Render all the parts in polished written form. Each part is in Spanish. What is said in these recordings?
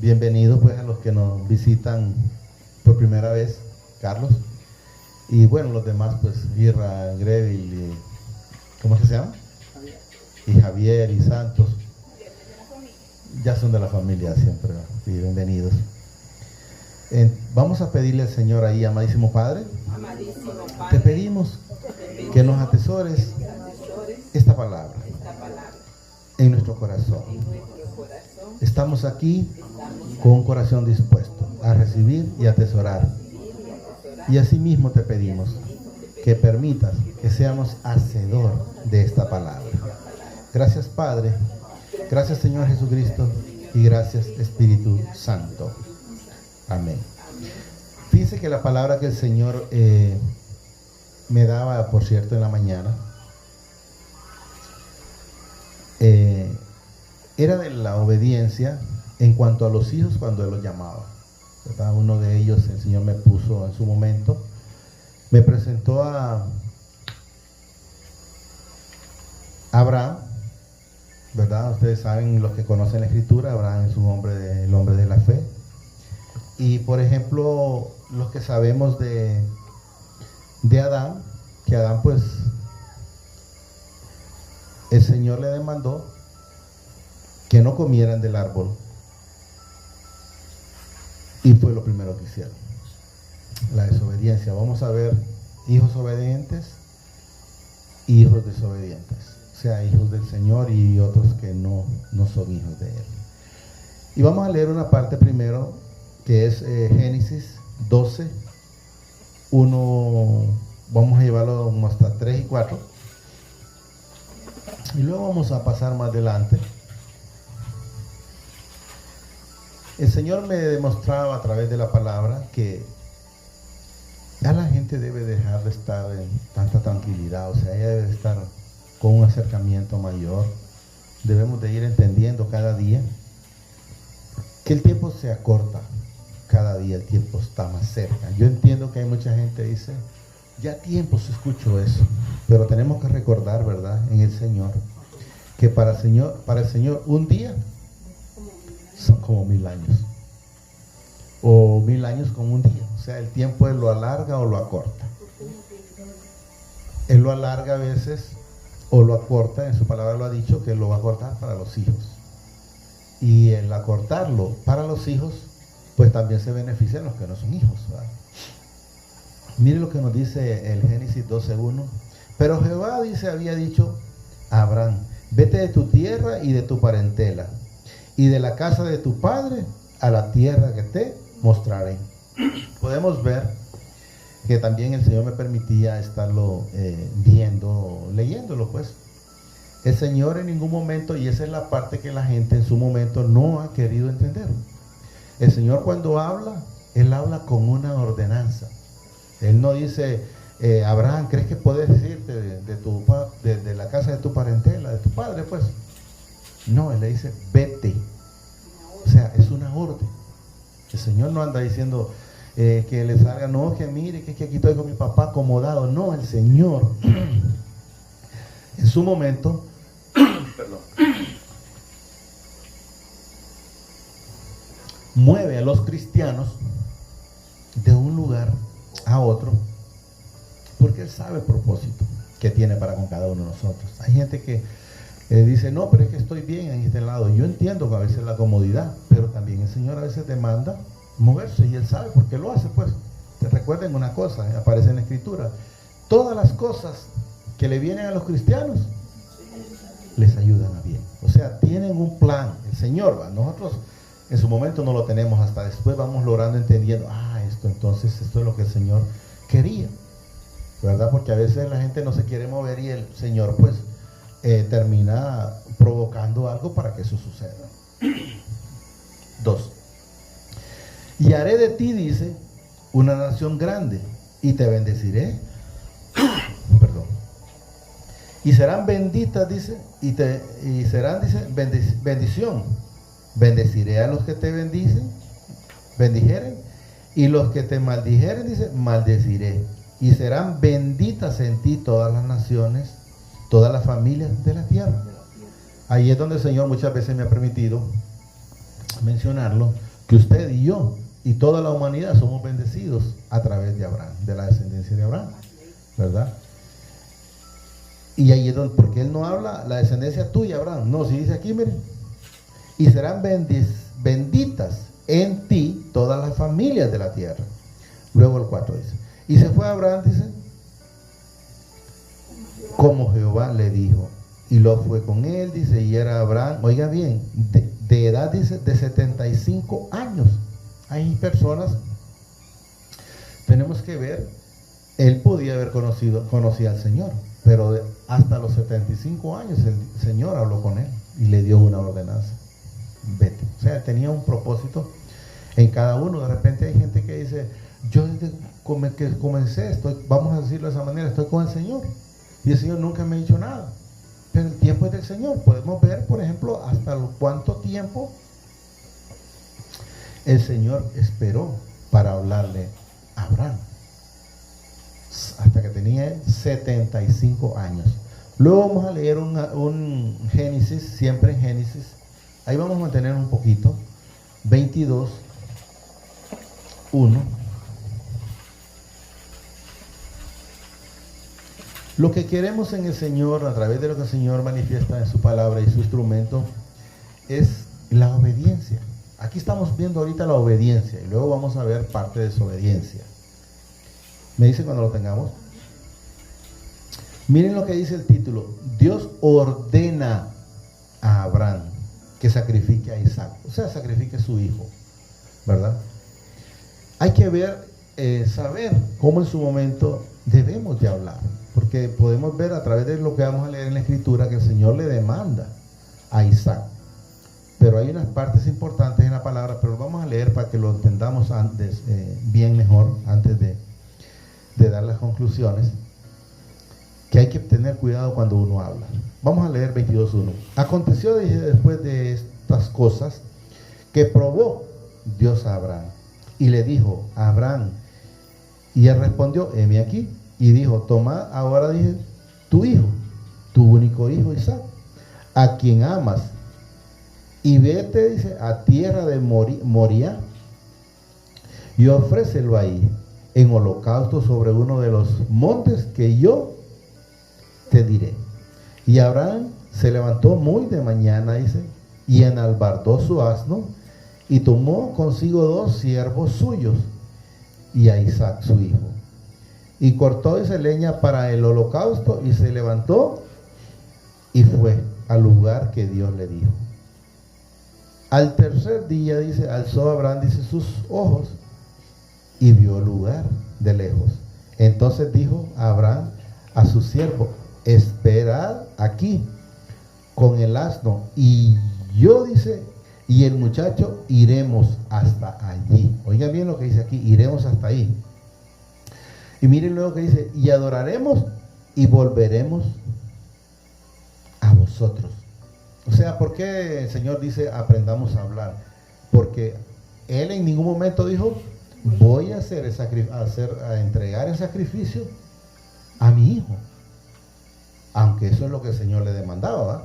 Bienvenidos pues a los que nos visitan por primera vez, Carlos. Y bueno, los demás pues, Irra, Greville, ¿cómo se llama? Javier. Y Javier y Santos. Ya son de la familia siempre, ¿no? Sí, bienvenidos. Vamos a pedirle al Señor ahí, amadísimo Padre, te pedimos que nos atesores esta palabra en nuestro corazón. Estamos aquí con un corazón dispuesto a recibir y atesorar. Y asimismo te pedimos que permitas que seamos hacedor de esta palabra. Gracias, Padre. Gracias, Señor Jesucristo. Y gracias, Espíritu Santo. Amén. Fíjense que la palabra que el Señor me daba, por cierto, en la mañana, era de la obediencia en cuanto a los hijos cuando Él los llamaba, ¿verdad? Uno de ellos el Señor me puso en su momento, me presentó a Abraham, ¿verdad? Ustedes saben, los que conocen la Escritura, Abraham es el hombre de la fe. Y por ejemplo, los que sabemos de Adán, que Adán pues el Señor le demandó que no comieran del árbol, y fue lo primero que hicieron, la desobediencia. Vamos a ver hijos obedientes y hijos desobedientes, o sea, hijos del Señor y otros que no son hijos de Él. Y vamos a leer una parte primero que es Génesis 12, 1, vamos a llevarlo hasta 3 y 4, y luego vamos a pasar más adelante. El Señor me demostraba a través de la palabra que ya la gente debe dejar de estar en tanta tranquilidad, o sea, ella debe estar con un acercamiento mayor. Debemos de ir entendiendo cada día que el tiempo se acorta. Cada día el tiempo está más cerca. Yo entiendo que hay mucha gente que dice, ya tiempo se escuchó eso, pero tenemos que recordar, ¿verdad?, en el Señor, que para el Señor un día son como 1000 años, o 1000 años como un día. O sea, el tiempo Él lo alarga o lo acorta. Él lo alarga a veces o lo acorta, en su palabra lo ha dicho, que Él lo va a acortar para los hijos. Y el acortarlo para los hijos, pues también se benefician los que no son hijos, ¿verdad? Mire lo que nos dice el Génesis 12:1. Pero Jehová había dicho a Abraham, vete de tu tierra y de tu parentela, y de la casa de tu padre a la tierra que te mostraré. Podemos ver que también el Señor me permitía estarlo viendo, leyéndolo pues. El Señor en ningún momento, y esa es la parte que la gente en su momento no ha querido entender. El Señor cuando habla, Él habla con una ordenanza. Él no dice, Abraham, ¿crees que puedes irte de la casa de tu parentela, de tu padre? Pues no, Él le dice, vete. O sea, es una orden. El Señor no anda diciendo que le salga, no, que mire, que aquí estoy con mi papá acomodado. No, el Señor en su momento perdón, mueve a los cristianos de un lugar a otro, porque Él sabe el propósito que tiene para con cada uno de nosotros. Hay gente que dice, no, pero es que estoy bien en este lado. Yo entiendo que a veces la comodidad, pero también el Señor a veces demanda moverse, y Él sabe por qué lo hace. Pues te recuerden una cosa, aparece en la Escritura, todas las cosas que le vienen a los cristianos les ayudan a bien. O sea, tienen un plan. El Señor, ¿va? Nosotros en su momento no lo tenemos, hasta después vamos logrando, entendiendo, esto es lo que el Señor quería, ¿verdad? Porque a veces la gente no se quiere mover y el Señor pues termina provocando algo para que eso suceda. 2. Y haré de ti, dice, una nación grande, y te bendeciré. Perdón. Y serán benditas, dice, y serán, dice, bendición. Bendeciré a los que te bendijeren, y los que te maldijeren, dice, maldeciré. Y serán benditas en ti todas las naciones, todas las familias de la tierra. Ahí es donde el Señor muchas veces me ha permitido mencionarlo, que usted y yo y toda la humanidad somos bendecidos a través de Abraham, de la descendencia de Abraham, ¿verdad? Y ahí es donde, porque él no habla la descendencia tuya, Abraham, no, si dice aquí, miren, y serán benditas en ti todas las familias de la tierra. Luego el 4 dice, y se fue Abraham, dice, como Jehová le dijo, y lo fue con él, dice, y era Abraham, oiga bien, de edad, dice, de 75 años. Hay personas, tenemos que ver, él podía haber conocido al Señor, pero hasta los 75 años el Señor habló con él y le dio una ordenanza. Vete. O sea, tenía un propósito en cada uno. De repente hay gente que dice, yo desde que comencé, vamos a decirlo de esa manera, estoy con el Señor. Y el Señor nunca me ha dicho nada. Pero el tiempo es del Señor. Podemos ver, por ejemplo, hasta cuánto tiempo el Señor esperó para hablarle a Abraham. Hasta que tenía 75 años. Luego vamos a leer un Génesis, siempre en Génesis. Ahí vamos a mantener un poquito. 22, 1. Lo que queremos en el Señor, a través de lo que el Señor manifiesta en su palabra y su instrumento, es la obediencia. Aquí estamos viendo ahorita la obediencia y luego vamos a ver parte de desobediencia. Me dice cuando lo tengamos. Miren lo que dice el título. Dios ordena a Abraham que sacrifique a Isaac. O sea, sacrifique a su hijo, ¿verdad? Hay que ver, saber cómo en su momento debemos de hablar. Porque podemos ver a través de lo que vamos a leer en la Escritura que el Señor le demanda a Isaac. Pero hay unas partes importantes en la palabra, pero vamos a leer para que lo entendamos antes, bien mejor, antes de dar las conclusiones, que hay que tener cuidado cuando uno habla. Vamos a leer 22.1. Aconteció después de estas cosas que probó Dios a Abraham y le dijo a Abraham, y él respondió, heme aquí, y dijo, toma ahora, dije, tu hijo, tu único hijo Isaac, a quien amas, y vete, dice, a tierra de Moría, y ofrécelo ahí en holocausto sobre uno de los montes que yo te diré. Y Abraham se levantó muy de mañana, dice, y enalbardó su asno, y tomó consigo 2 siervos suyos, y a Isaac su hijo. Y cortó, dice, leña para el holocausto, y se levantó, y fue al lugar que Dios le dijo. Al tercer día, dice, alzó Abraham, dice, sus ojos, y vio el lugar de lejos. Entonces dijo Abraham a su siervo, esperad aquí con el asno, y yo, dice, y el muchacho iremos hasta allí. Oigan bien lo que dice aquí, iremos hasta ahí. Y miren luego que dice, y adoraremos y volveremos a vosotros. O sea, ¿por qué el Señor dice aprendamos a hablar? Porque Él en ningún momento dijo, voy a entregar el sacrificio a mi hijo. Aunque eso es lo que el Señor le demandaba, ¿verdad?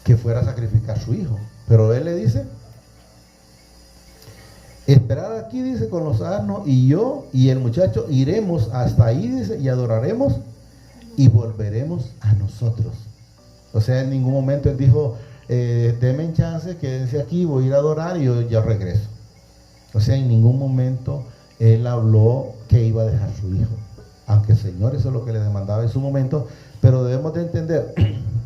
Que fuera a sacrificar a su hijo. Pero Él le dice, esperad aquí, dice, con los asnos, y yo y el muchacho iremos hasta ahí, dice, y adoraremos y volveremos a nosotros. O sea, en ningún momento Él dijo, denme chance, quédense aquí, voy a ir a adorar y yo ya regreso. O sea, en ningún momento Él habló que iba a dejar a su hijo. Aunque el Señor eso es lo que le demandaba en su momento, pero debemos de entender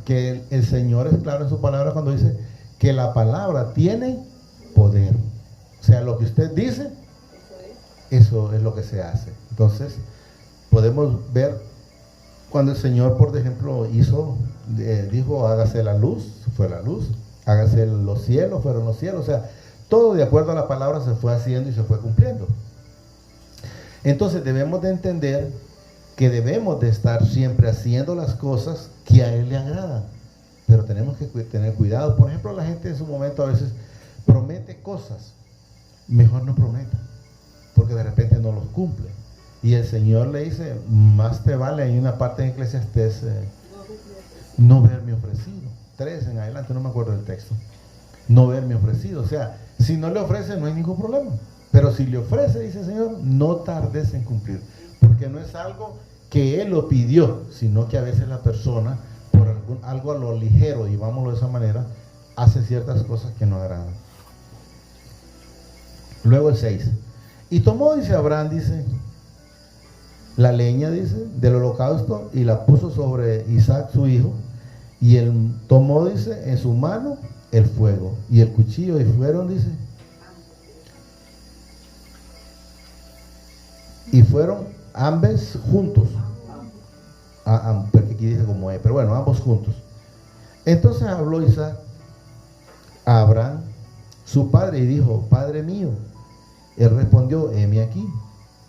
que el Señor es claro en su palabra cuando dice que la palabra tiene poder. O sea, lo que usted dice, eso es lo que se hace. Entonces, podemos ver cuando el Señor, por ejemplo, dijo, hágase la luz, fue la luz, hágase los cielos, fueron los cielos. O sea, todo de acuerdo a la palabra se fue haciendo y se fue cumpliendo. Entonces, debemos de entender que debemos de estar siempre haciendo las cosas que a Él le agradan. Pero tenemos que tener cuidado. Por ejemplo, la gente en su momento a veces promete cosas. Mejor no prometa, porque de repente no los cumple. Y el Señor le dice, más te vale, hay una parte en Eclesiastés, no verme ofrecido. 3 en adelante, no me acuerdo del texto. No verme ofrecido. O sea, si Si no le ofrece, no hay ningún problema. Pero si le ofrece, dice el Señor, no tardes en cumplir. Porque no es algo que Él lo pidió, sino que a veces la persona, por algo a lo ligero, digámoslo de esa manera, hace ciertas cosas que no agradan. Luego el 6. Y tomó, dice Abraham, dice, la leña, dice, del holocausto y la puso sobre Isaac su hijo. Y él tomó, dice, en su mano el fuego y el cuchillo, y fueron, dice, y fueron ambos juntos. Porque aquí dice como es, pero bueno, ambos juntos. Entonces habló Isaac a Abraham, su padre, y dijo: Padre mío. Él respondió: heme aquí,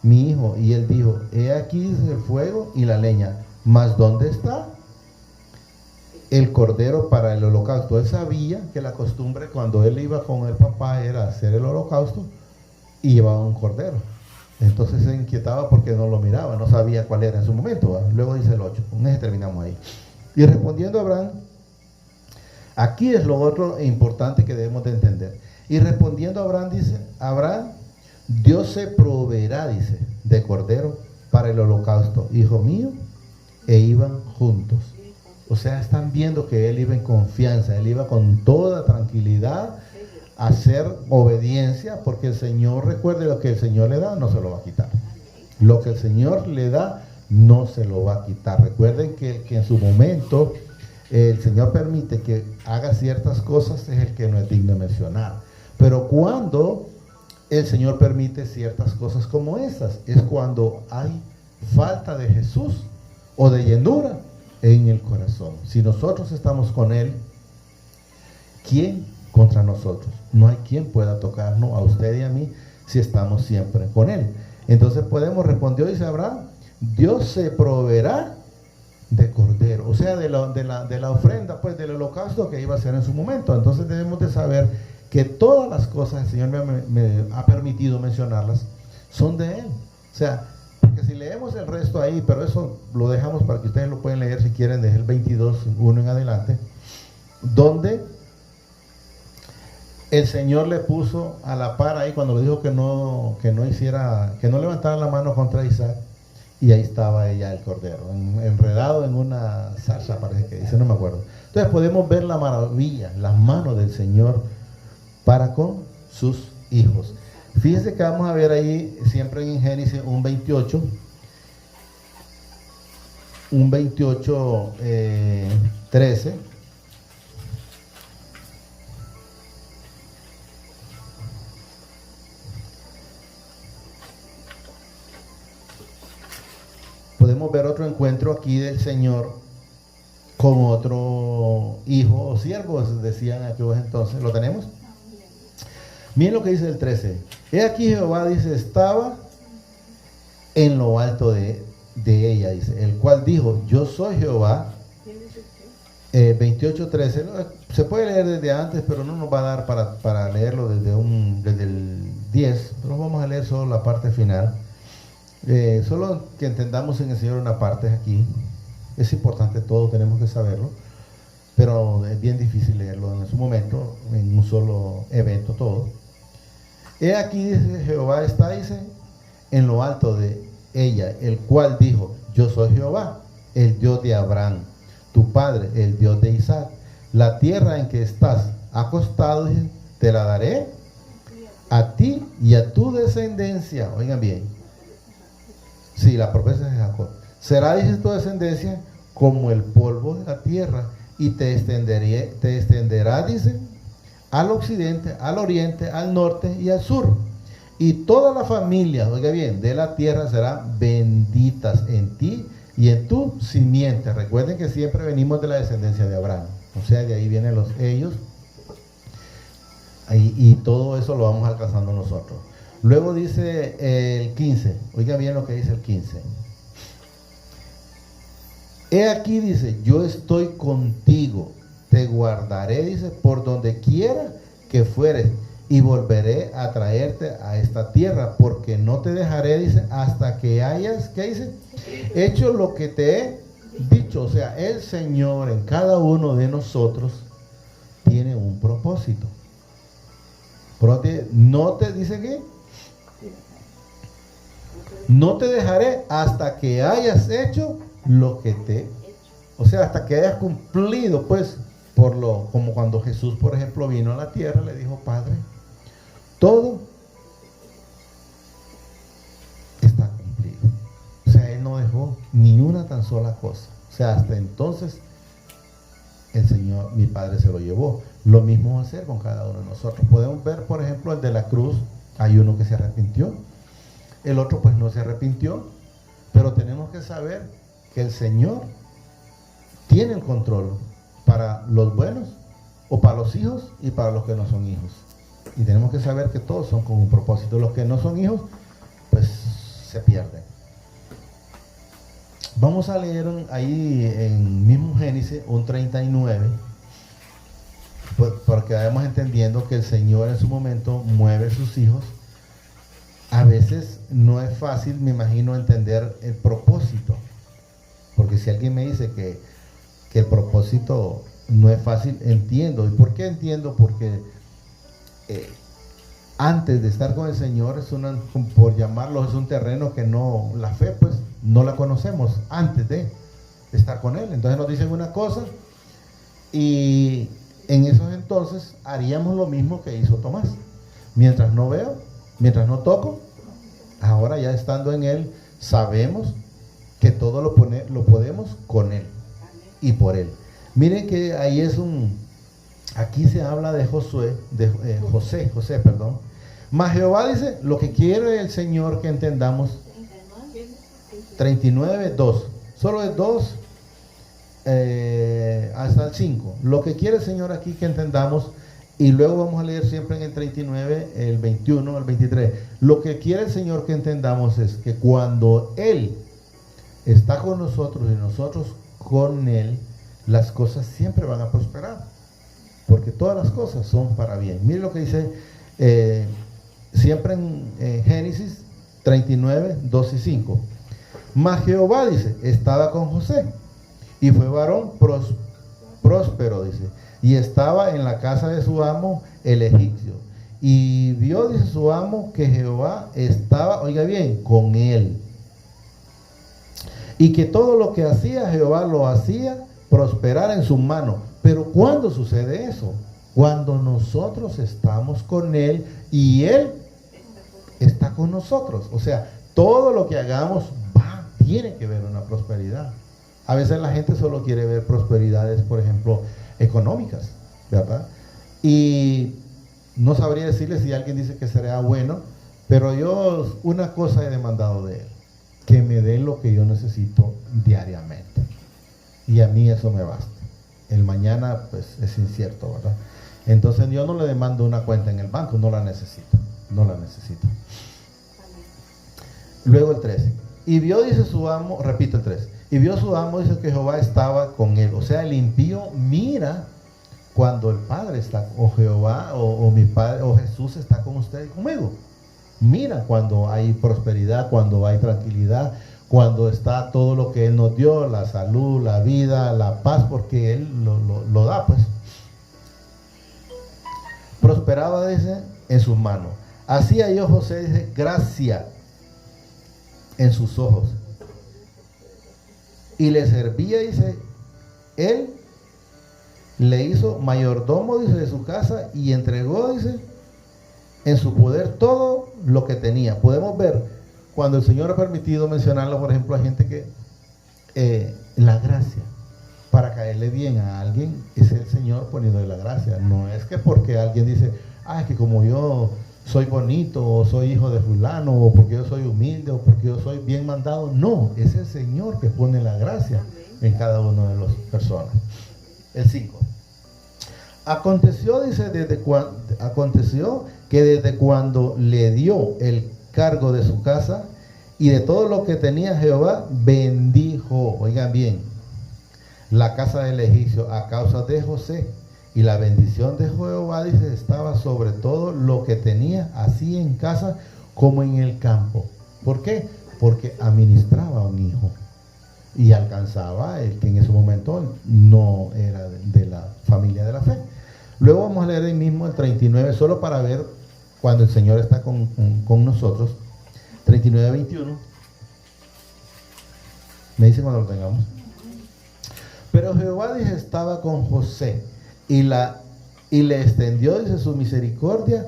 mi hijo. Y él dijo: he aquí, dice, el fuego y la leña, mas ¿dónde está el cordero para el holocausto? Él sabía que la costumbre cuando él iba con el papá era hacer el holocausto y llevaba un cordero. Entonces se inquietaba porque no lo miraba, no sabía cuál era en su momento, ¿verdad? Luego dice el 8, con ese terminamos ahí. Y respondiendo Abraham, aquí es lo otro importante que debemos de entender. Y respondiendo Abraham, dice, Abraham, Dios se proveerá, dice, de cordero para el holocausto, hijo mío. E iban juntos. O sea, están viendo que él iba en confianza, él iba con toda tranquilidad a hacer obediencia, porque el Señor, recuerde, lo que el Señor le da, no se lo va a quitar. Lo que el Señor le da, no se lo va a quitar. Recuerden que en su momento el Señor permite que haga ciertas cosas, es el que no es digno de mencionar. Pero cuando el Señor permite ciertas cosas como estas, es cuando hay falta de Jesús o de llenura en el corazón. Si nosotros estamos con Él, ¿quién contra nosotros? No hay quien pueda tocarnos a usted y a mí si estamos siempre con Él. Entonces podemos responder, dice Abraham, Dios se proveerá de cordero, o sea, de la ofrenda, pues del holocausto que iba a hacer en su momento. Entonces debemos de saber que todas las cosas, el Señor me ha permitido mencionarlas, son de Él. O sea, porque si leemos el resto ahí, pero eso lo dejamos para que ustedes lo pueden leer si quieren, desde el 22:1 en adelante, donde el Señor le puso a la par ahí cuando le dijo que no levantara la mano contra Isaac, y ahí estaba ella, el cordero, enredado en una zarza, parece que dice, no me acuerdo. Entonces podemos ver la maravilla, las manos del Señor para con sus hijos. Fíjense que vamos a ver ahí siempre en Génesis un 28, 13. Podemos ver otro encuentro aquí del Señor con otro hijo o siervo, decían aquellos entonces. ¿Lo tenemos? Miren lo que dice el 13. He aquí Jehová, dice, estaba en lo alto de ella, dice, el cual dijo: yo soy Jehová. 28:13. Se puede leer desde antes, pero no nos va a dar para leerlo desde el 10. Pero vamos a leer solo la parte final. Solo que entendamos en el Señor una parte aquí. Es importante, todo tenemos que saberlo, pero es bien difícil leerlo en su momento, en un solo evento todo. He aquí, dice, Jehová está, dice, en lo alto de ella, el cual dijo: yo soy Jehová, el Dios de Abraham, tu padre, el Dios de Isaac. La tierra en que estás acostado, dice, te la daré a ti y a tu descendencia. Oigan bien. Sí, la promesa de Jacob. Será, dice, tu descendencia como el polvo de la tierra, y te extenderá, dice, al occidente, al oriente, al norte y al sur. Y toda la familia, oiga bien, de la tierra serán benditas en ti y en tu simiente. Recuerden que siempre venimos de la descendencia de Abraham. O sea, de ahí vienen ellos. Y todo eso lo vamos alcanzando nosotros. Luego dice el 15. Oiga bien lo que dice el 15. He aquí, dice, yo estoy contigo, te guardaré, dice, por donde quiera que fueres, y volveré a traerte a esta tierra, porque no te dejaré, dice, hasta que hayas, ¿qué dice? Hecho lo que te he dicho. O sea, el Señor en cada uno de nosotros tiene un propósito. No te dice que no te dejaré hasta que hayas hecho lo que te, o sea, hasta que hayas cumplido, pues, como cuando Jesús, por ejemplo, vino a la tierra, le dijo: Padre, todo está cumplido. O sea, Él no dejó ni una tan sola cosa. O sea, hasta entonces el Señor, mi Padre, se lo llevó. Lo mismo va a hacer con cada uno de nosotros. Podemos ver, por ejemplo, el de la cruz. Hay uno que se arrepintió, el otro pues no se arrepintió, pero tenemos que saber que el Señor tiene el control para los buenos, o para los hijos, y para los que no son hijos. Y tenemos que saber que todos son con un propósito. Los que no son hijos, pues se pierden. Vamos a leer ahí en mismo Génesis, un 39, pues, porque vayamos entendiendo que el Señor en su momento mueve a sus hijos. A veces no es fácil, me imagino, entender el propósito, porque si alguien me dice que el propósito no es fácil, entiendo. ¿Y por qué entiendo? Porque antes de estar con el Señor, por llamarlo, es un terreno que no, la fe pues no la conocemos antes de estar con Él. Entonces nos dicen una cosa y en esos entonces haríamos lo mismo que hizo Tomás. Mientras no veo, mientras no toco, ahora ya estando en Él, sabemos que todo lo podemos con Él y por Él. Miren que ahí aquí se habla de José, perdón. Mas Jehová dice: lo que quiere el Señor que entendamos. 39, 2. Solo es 2 hasta el 5. Lo que quiere el Señor aquí que entendamos. Y luego vamos a leer siempre en el 39, el 21, el 23. Lo que quiere el Señor que entendamos es que cuando Él está con nosotros y nosotros con Él, las cosas siempre van a prosperar. Porque todas las cosas son para bien. Mire lo que dice siempre en Génesis 39, 2 y 5. Mas Jehová, dice, estaba con José, y fue varón próspero, dice, y estaba en la casa de su amo el egipcio. Y vio, dice, su amo que Jehová estaba, oiga bien, con él, y que todo lo que hacía Jehová lo hacía prosperar en su mano. Pero ¿cuándo sucede eso? Cuando nosotros estamos con Él y Él está con nosotros. O sea, todo lo que hagamos tiene que ver una prosperidad. A veces la gente solo quiere ver prosperidades, por ejemplo, económicas, ¿verdad? Y no sabría decirle si alguien dice que será bueno, pero yo una cosa he demandado de Él: que me dé lo que yo necesito diariamente. Y a mí eso me basta. El mañana pues es incierto, ¿verdad? Entonces yo no le demando una cuenta en el banco, no la necesito. Luego el 13. Y vio, dice su amo, repito el 3. Y vio su amo, dice, que Jehová estaba con él. O sea, el impío mira cuando el Padre está, o Jehová, o mi Padre, o Jesús está con usted y conmigo. Mira cuando hay prosperidad, cuando hay tranquilidad, cuando está todo lo que Él nos dio, la salud, la vida, la paz, porque Él lo da, pues. Prosperaba, dice, en sus manos. Así halló José, dice, gracia en sus ojos. Y le servía, dice, Él le hizo mayordomo, dice, de su casa, y entregó, dice, en su poder todo lo que tenía. Podemos ver, cuando el Señor ha permitido mencionarlo, por ejemplo, a gente que la gracia, para caerle bien a alguien, es el Señor poniéndole la gracia. No es que porque alguien dice, es que como yo soy bonito, o soy hijo de fulano, o porque yo soy humilde, o porque yo soy bien mandado. No, es el Señor que pone la gracia en cada una de las personas. El 5. Aconteció, dice, aconteció que desde cuando le dio el cargo de su casa y de todo lo que tenía, Jehová bendijo, oigan bien, la casa del egipcio a causa de José. Y la bendición de Jehová, dice, estaba sobre todo lo que tenía, así en casa como en el campo. ¿Por qué? Porque administraba un hijo y alcanzaba el que en ese momento no era de la familia de la fe. Luego vamos a leer el mismo, el 39, solo para ver cuando el Señor está con nosotros. 39-21. Me dice cuando lo tengamos. Pero Jehová, dice, estaba con José y le extendió, dice, su misericordia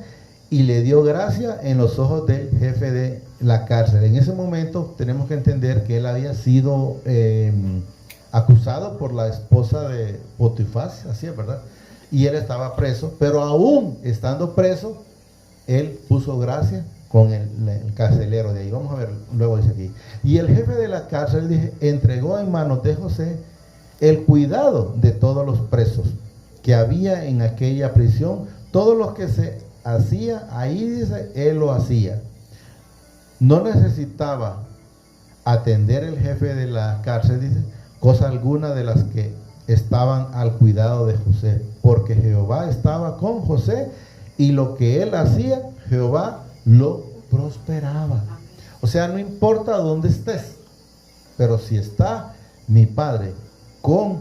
y le dio gracia en los ojos del jefe de la cárcel. En ese momento tenemos que entender que él había sido acusado por la esposa de Potifar, así es, ¿verdad? Y él estaba preso, pero aún estando preso, él puso gracia con el carcelero de ahí. Vamos a ver, luego dice aquí. Y el jefe de la cárcel, dice, entregó en manos de José el cuidado de todos los presos que había en aquella prisión. Todo lo que se hacía ahí, dice, él lo hacía. No necesitaba atender el jefe de la cárcel, dice, cosa alguna de las que estaban al cuidado de José, porque Jehová estaba con José y lo que él hacía, Jehová lo prosperaba. O sea, no importa dónde estés, pero si está mi Padre con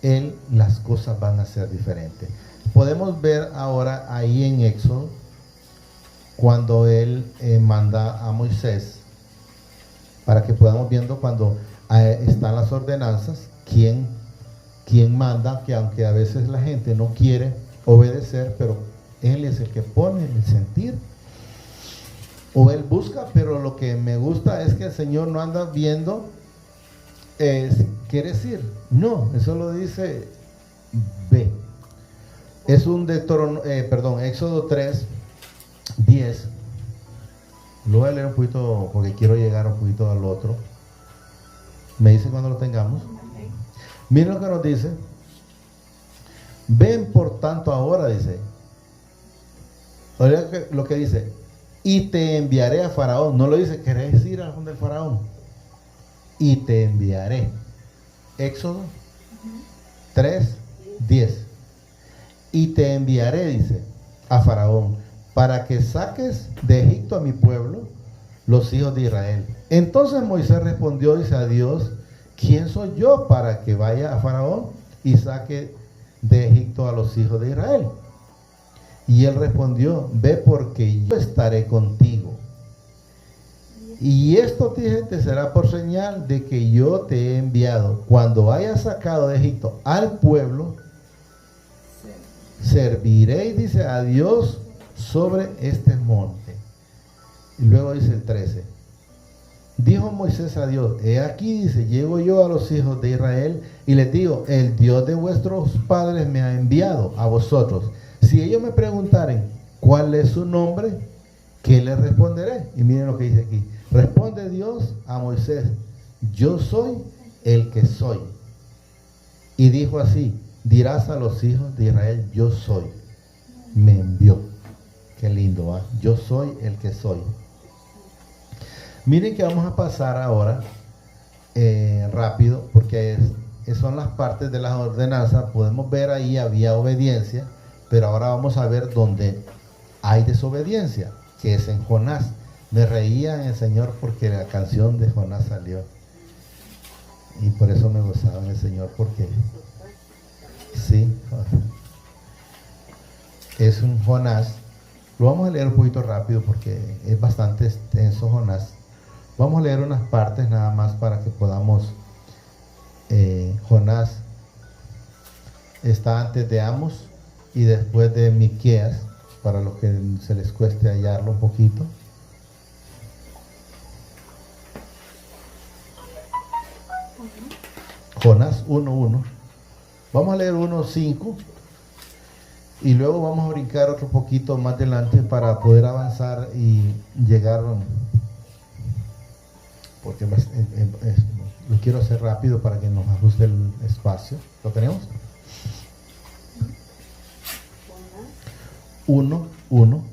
él, las cosas van a ser diferentes. Podemos ver ahora ahí en Éxodo, cuando él manda a Moisés, para que podamos viendo cuando están las ordenanzas, quién manda, que aunque a veces la gente no quiere obedecer, pero él es el que pone el sentir, o él busca. Pero lo que me gusta es que el Señor no anda viendo quiere decir, no, eso lo dice B. Es un Éxodo 3, 10. Lo voy a leer un poquito porque quiero llegar un poquito al otro. Me dice cuando lo tengamos. Miren lo que nos dice. Ven por tanto ahora, dice. Oiga lo que dice. Y te enviaré a Faraón. No lo dice, ¿querés ir al del Faraón? Y te enviaré. Éxodo 3, 10. Y te enviaré, dice, a Faraón, para que saques de Egipto a mi pueblo, los hijos de Israel. Entonces Moisés respondió, dice, a Dios, ¿quién soy yo para que vaya a Faraón y saque de Egipto a los hijos de Israel? Y él respondió, ve, porque yo estaré contigo. Y esto te será por señal de que yo te he enviado. Cuando hayas sacado de Egipto al pueblo, serviréis, dice, a Dios sobre este monte. Y luego dice el 13. Dijo Moisés a Dios, he aquí, dice, llego yo a los hijos de Israel y les digo, el Dios de vuestros padres me ha enviado a vosotros. Si ellos me preguntaren cuál es su nombre, ¿qué les responderé? Y miren lo que dice aquí. Responde Dios a Moisés, yo soy el que soy. Y dijo así, dirás a los hijos de Israel, yo soy, me envió. Qué lindo, ¿eh? Yo soy el que soy. Miren que vamos a pasar ahora rápido, porque son las partes de las ordenanzas. Podemos ver ahí había obediencia, pero ahora vamos a ver dónde hay desobediencia, que es en Jonás. Me reía en el Señor porque la canción de Jonás salió. Y por eso me gozaba en el Señor, porque sí, es un Jonás. Lo vamos a leer un poquito rápido porque es bastante extenso Jonás. Vamos a leer unas partes nada más para que podamos. Jonás está antes de Amos y después de Miqueas, para los que se les cueste hallarlo un poquito. Jonás 1:1. Vamos a leer 1:5 y luego vamos a brincar otro poquito más adelante para poder avanzar y llegar, porque lo quiero hacer rápido para que nos ajuste el espacio. ¿Lo tenemos? 1:1.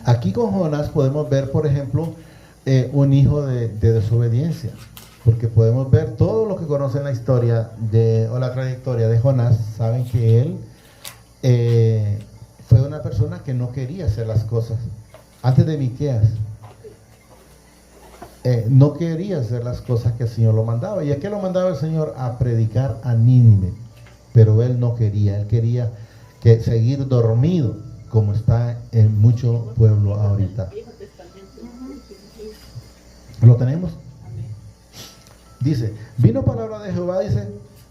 Aquí con Jonás podemos ver, por ejemplo, un hijo de desobediencia, porque podemos ver todo lo que conocen la historia o la trayectoria de Jonás. Saben que él fue una persona que no quería hacer las cosas. Antes de Miqueas, no quería hacer las cosas que el Señor lo mandaba. ¿Y a qué lo mandaba el Señor? A predicar a Nínive. Pero él no quería, él quería seguir dormido, como está en mucho pueblo ahorita. ¿Lo tenemos? Dice, vino palabra de Jehová, dice,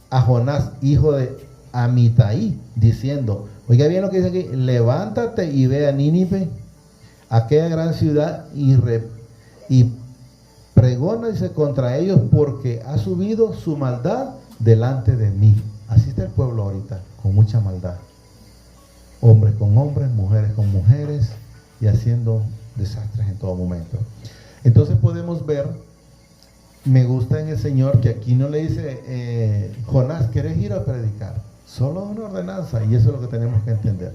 a Jonás, hijo de Amitai, diciendo, oiga bien lo que dice aquí, levántate y ve a Nínive, aquella gran ciudad, y pregona, dice, contra ellos, porque ha subido su maldad delante de mí. Así está el pueblo ahorita, con mucha maldad. Hombres con hombres, mujeres con mujeres, y haciendo desastres en todo momento. Entonces podemos ver, me gusta en el Señor que aquí no le dice, Jonás, ¿quieres ir a predicar? Solo una ordenanza, y eso es lo que tenemos que entender.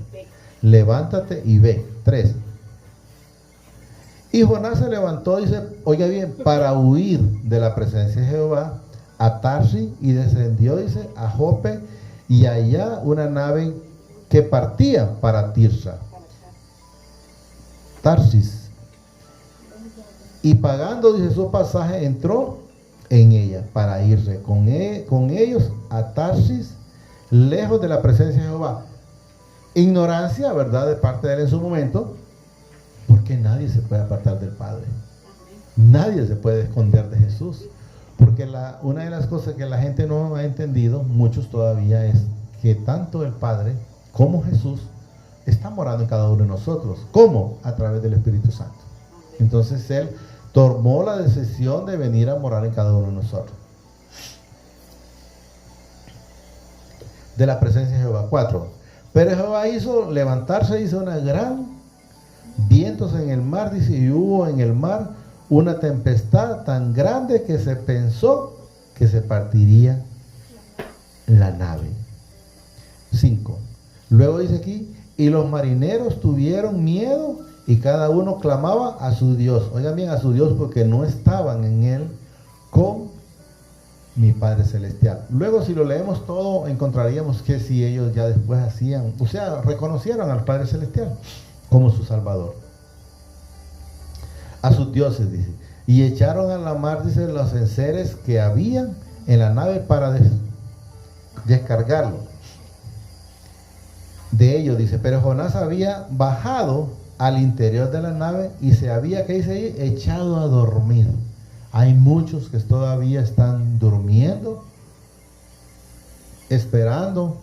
Levántate y ve. 3. Y Jonás se levantó, dice, oiga bien, para huir de la presencia de Jehová a Tarsis, y descendió, dice, a Jope, y allá una nave que partía para Tarsis. Y pagando, dice, su pasaje, entró en ella para irse con ellos a Tarsis, lejos de la presencia de Jehová. Ignorancia, ¿verdad?, de parte de él en su momento, porque nadie se puede apartar del Padre. Nadie se puede esconder de Jesús. Porque una de las cosas que la gente no ha entendido, muchos todavía, es que tanto el Padre como Jesús está morando en cada uno de nosotros. ¿Cómo? A través del Espíritu Santo. Entonces Él tomó la decisión de venir a morar en cada uno de nosotros. De la presencia de Jehová. 4. Pero Jehová hizo levantarse, hizo una gran vientos en el mar, dice, y hubo en el mar una tempestad tan grande que se pensó que se partiría la nave. 5. Luego dice aquí, y los marineros tuvieron miedo y cada uno clamaba a su Dios. Oigan bien, a su Dios, porque no estaban en él con mi Padre Celestial. Luego, si lo leemos todo, encontraríamos que si ellos ya después hacían, o sea, reconocieron al Padre Celestial como su Salvador. A sus dioses, dice. Y echaron a la mar, dice, los enseres que habían en la nave para descargarlo de ellos, dice. Pero Jonás había bajado al interior de la nave y se había, ¿qué dice ahí?, echado a dormir. Hay muchos que todavía están durmiendo, esperando,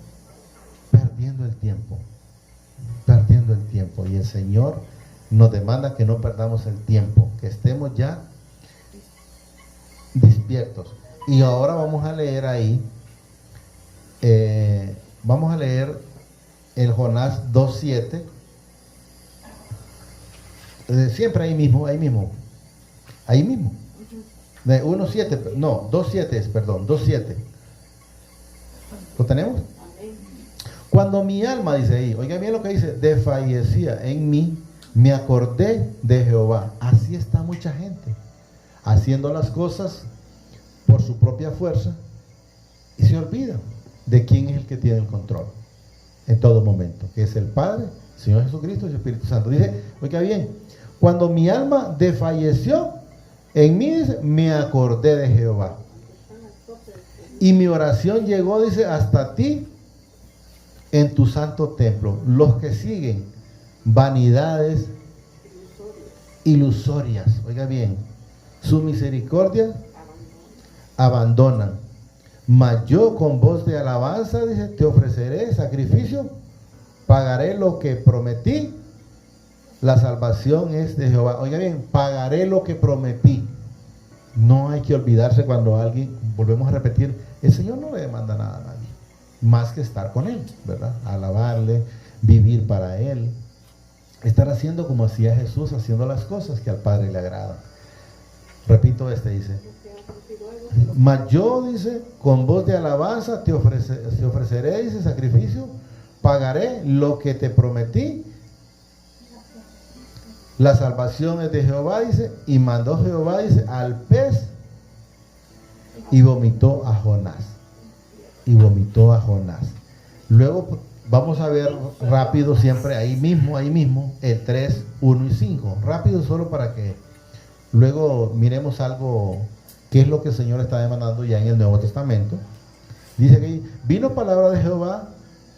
perdiendo el tiempo. Y el Señor nos demanda que no perdamos el tiempo, que estemos ya despiertos. Y ahora vamos a leer ahí, vamos a leer el Jonás 2.7, siempre ahí mismo, de 1.7, no, 2.7 perdón, 2.7. ¿Lo tenemos? Cuando mi alma, dice ahí, oiga bien lo que dice, desfallecía en mí, me acordé de Jehová. Así está mucha gente, haciendo las cosas por su propia fuerza y se olvidan de quién es el que tiene el control en todo momento, que es el Padre, Señor Jesucristo y el Espíritu Santo. Dice, oiga bien, cuando mi alma desfalleció en mí, dice, me acordé de Jehová. Y mi oración llegó, dice, hasta ti en tu santo templo. Los que siguen vanidades ilusorias, oiga bien, su misericordia abandonan. Mas yo con voz de alabanza, dice, te ofreceré sacrificio, pagaré lo que prometí. La salvación es de Jehová. Oiga bien, pagaré lo que prometí. No hay que olvidarse cuando alguien, volvemos a repetir, el Señor no le demanda nada a nadie, más que estar con Él, ¿verdad? Alabarle, vivir para Él, estar haciendo como hacía Jesús, haciendo las cosas que al Padre le agradan. Repito dice, mas yo, dice, con voz de alabanza te ofreceré, dice, sacrificio, pagaré lo que te prometí. La salvación es de Jehová, dice, y mandó Jehová, dice, al pez y vomitó a Jonás. Luego vamos a ver rápido, siempre ahí mismo, el 3, 1 y 5. Rápido, solo para que Luego miremos algo, qué es lo que el Señor está demandando ya en el Nuevo Testamento. Dice que vino palabra de Jehová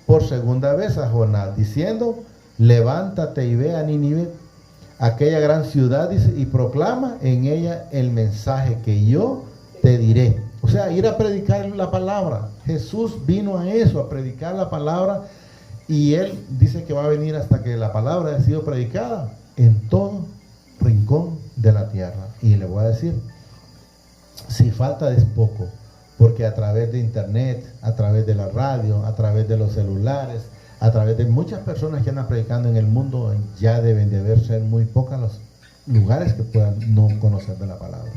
por segunda vez a Jonás, diciendo, levántate y ve a Nínive, aquella gran ciudad, dice, y proclama en ella el mensaje que yo te diré. O sea, ir a predicar la palabra. Jesús vino a eso, a predicar la palabra, y Él dice que va a venir hasta que la palabra haya sido predicada en todo rincón de la tierra. Y le voy a decir, si falta es poco, porque a través de internet, a través de la radio, a través de los celulares, a través de muchas personas que andan predicando en el mundo, ya deben de haber ser muy pocos los lugares que puedan no conocer de la palabra.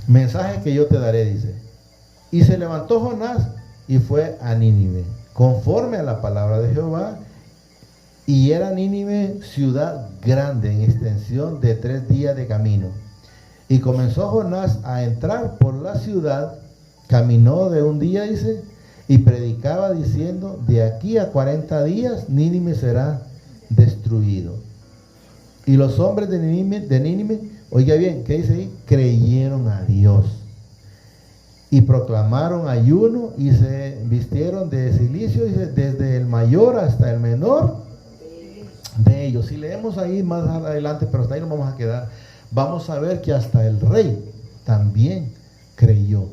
Mensaje que yo te daré, dice. Y se levantó Jonás y fue a Nínive, conforme a la palabra de Jehová. Y era Nínive ciudad grande en extensión de 3 días de camino. Y comenzó Jonás a entrar por la ciudad, caminó de un día, dice, y predicaba diciendo, de aquí a 40 días Nínive será destruido. Y los hombres de Nínive, oiga bien, ¿qué dice ahí? Creyeron a Dios. Y proclamaron ayuno y se vistieron de cilicio, dice, desde el mayor hasta el menor de ellos. Si leemos ahí más adelante, pero hasta ahí nos vamos a quedar, vamos a ver que hasta el rey también creyó.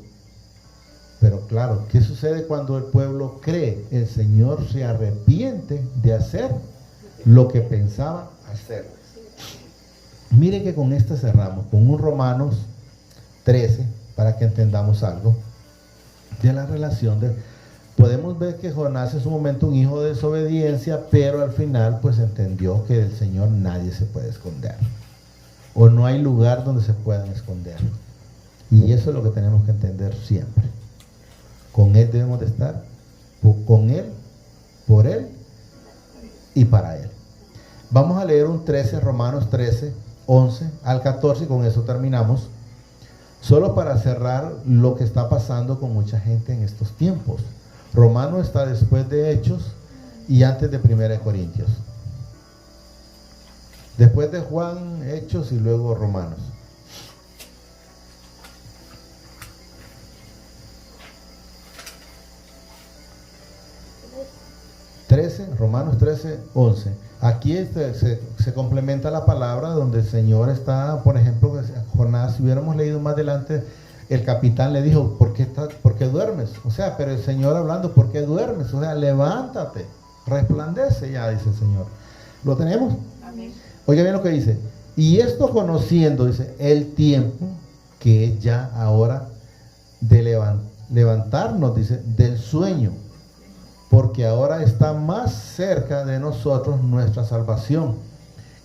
Pero claro, ¿qué sucede cuando el pueblo cree? El Señor se arrepiente de hacer lo que pensaba hacer. Mire que con este cerramos, con un Romanos 13, para que entendamos algo de la relación de... Podemos ver que Jonás es un momento un hijo de desobediencia, pero al final pues entendió que del Señor nadie se puede esconder. O no hay lugar donde se puedan esconder. Y eso es lo que tenemos que entender siempre. Con Él debemos de estar, con Él, por Él y para Él. Vamos a leer un 13, Romanos 13, 11 al 14, y con eso terminamos. Solo para cerrar lo que está pasando con mucha gente en estos tiempos. Romanos está después de Hechos y antes de 1 Corintios. Después de Juan, Hechos y luego Romanos. Romanos 13, 11. Aquí se complementa la palabra donde el Señor está, por ejemplo, Jonás, si hubiéramos leído más adelante, el capitán le dijo, ¿por qué duermes? O sea, pero el Señor hablando, ¿por qué duermes? O sea, levántate, resplandece ya, dice el Señor. ¿Lo tenemos? Amén. Oiga bien lo que dice. Y esto conociendo, dice, el tiempo que es ya ahora de levantarnos, dice, del sueño. Porque ahora está más cerca de nosotros nuestra salvación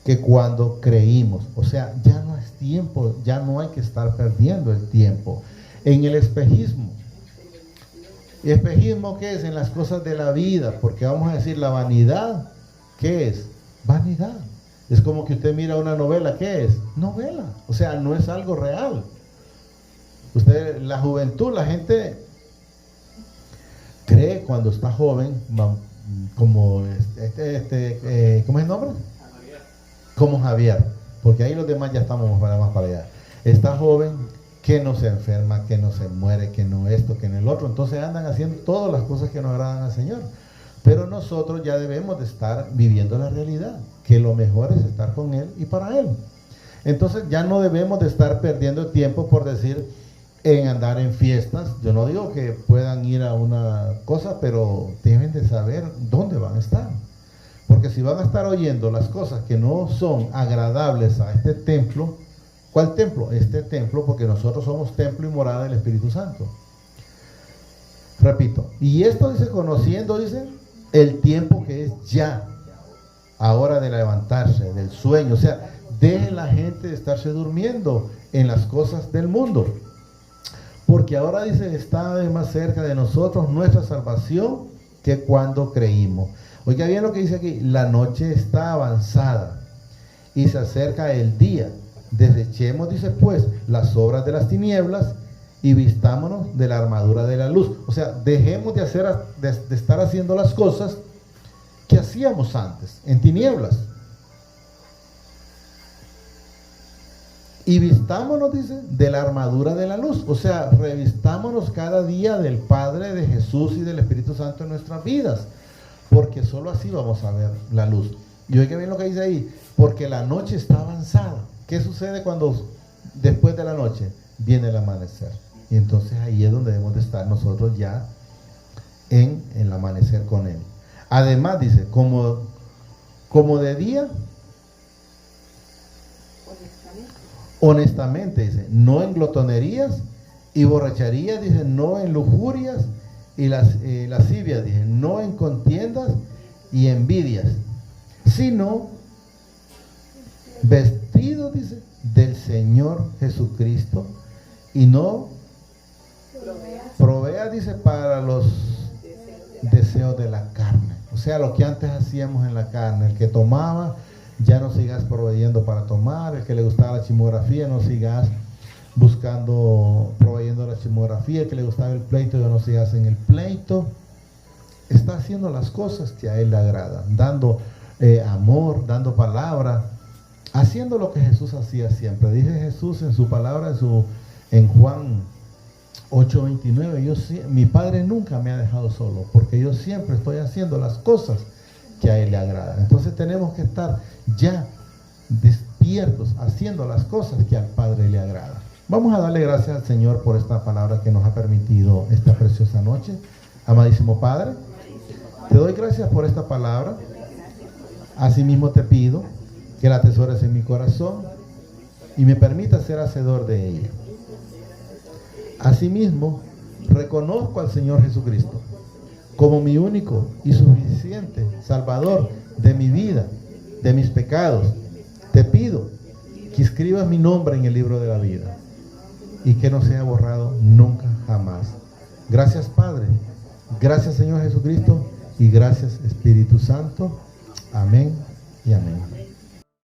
que cuando creímos. O sea, ya no es tiempo, ya no hay que estar perdiendo el tiempo. En el espejismo. ¿Y espejismo qué es? En las cosas de la vida. Porque vamos a decir, la vanidad, ¿qué es? Vanidad. Es como que usted mira una novela, ¿qué es? Novela. O sea, no es algo real. Usted, la juventud, la gente cree cuando está joven, como ¿cómo es el nombre? Javier. Como Javier, porque ahí los demás ya estamos más para allá. Está joven, que no se enferma, que no se muere, que no esto, que no el otro. Entonces andan haciendo todas las cosas que no agradan al Señor. Pero nosotros ya debemos de estar viviendo la realidad, que lo mejor es estar con Él y para Él. Entonces ya no debemos de estar perdiendo el tiempo por decir, en andar en fiestas. Yo no digo que puedan ir a una cosa, pero deben de saber dónde van a estar. Porque si van a estar oyendo las cosas que no son agradables a este templo, ¿cuál templo? Este templo, porque nosotros somos templo y morada del Espíritu Santo. Repito, y esto dice, conociendo, dice, el tiempo que es ya, ahora de levantarse, del sueño. O sea, deje la gente de estarse durmiendo en las cosas del mundo. Porque ahora dice, está más cerca de nosotros nuestra salvación que cuando creímos. Oiga bien lo que dice aquí, la noche está avanzada y se acerca el día. Desechemos, dice pues, las obras de las tinieblas y vistámonos de la armadura de la luz. O sea, dejemos de estar haciendo las cosas que hacíamos antes, en tinieblas. Y vistámonos, dice, de la armadura de la luz. O sea, revistámonos cada día del Padre, de Jesús y del Espíritu Santo en nuestras vidas. Porque solo así vamos a ver la luz. Y oiga bien lo que dice ahí, porque la noche está avanzada. ¿Qué sucede cuando después de la noche viene el amanecer? Y entonces ahí es donde debemos de estar nosotros ya en el amanecer con Él. Además dice, como de día, honestamente dice, no en glotonerías y borracherías, dice, no en lujurias y lascivias, dice, no en contiendas y envidias, sino vestido, dice, del Señor Jesucristo, y no provea, dice, para los deseos de la carne. O sea, lo que antes hacíamos en la carne, el que tomaba, ya no sigas proveyendo para tomar, el que le gustaba la chismografía, no sigas proveyendo la chismografía, el que le gustaba el pleito, ya no sigas en el pleito. Está haciendo las cosas que a Él le agradan, dando amor, dando palabra, haciendo lo que Jesús hacía siempre. Dice Jesús en su palabra, en Juan 8:29, mi Padre nunca me ha dejado solo, porque yo siempre estoy haciendo las cosas que a Él le agradan. Entonces tenemos que estar ya despiertos, haciendo las cosas que al Padre le agradan. Vamos a darle gracias al Señor por esta palabra que nos ha permitido esta preciosa noche. Amadísimo Padre, te doy gracias por esta palabra. Asimismo te pido que la atesores en mi corazón y me permita ser hacedor de ella. Asimismo, reconozco al Señor Jesucristo como mi único y suficiente Salvador de mi vida, de mis pecados. Te pido que escribas mi nombre en el libro de la vida y que no sea borrado nunca jamás. Gracias, Padre. Gracias, Señor Jesucristo, y gracias, Espíritu Santo. Amén y amén.